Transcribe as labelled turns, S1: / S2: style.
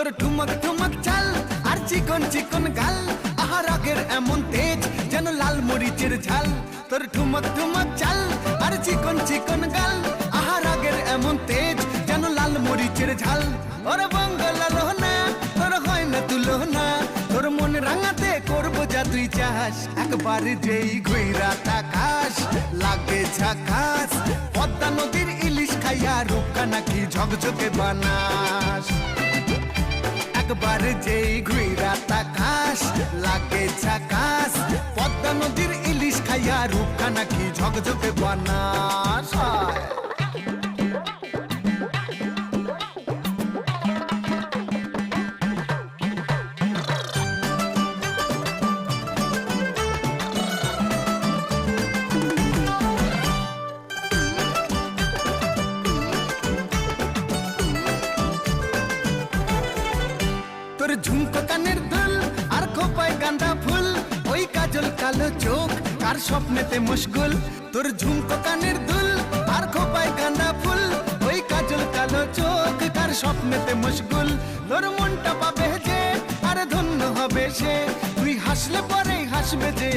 S1: তোর ঠুমক ঠুমক চাল আর চিকন চিকন গাল, আহা রাগের এমন তেজ যেন লাল মরিচের ঝাল। তোর ঠুমক ঠুমক চাল আর চিকন চিকন গাল, আহা রাগের এমন তেজ যেন লাল মরিচের ঝাল। ওরে বাঙ্গালা লোহনা তোর হয় না তুলনা, তোর মন রাঙাতে করবো যা তুই চাস। একবার যেই ঘুইরা তাকাস লাগে ঝাকাস, পদ্মা নদীর ইলিশ খাইয়া রূপকা নাকি ঝকঝকে বানাস। একবার যেই ঘুইরা তাকাস লাগে ঝাকাস, পদ্মা নদীর ইলিশ খাইয়া রূপকা নাকি ঝকঝকে বানাস। তোর ঝুমকো কানের দুল আর খোপায় গাঁদা ফুল, ওই কাজল কালো চোখ কার স্বপ্নেতে মশগুল। তোর ঝুমকো কানের দুল আর খোপায় গাঁদা ফুল, ওই কাজল কালো চোখ কার স্বপ্নেতে মশগুল। তোর মনটা পাবে যে আর ধন্য হবে সে, তুই হাসলে পরেই হাসবে যে।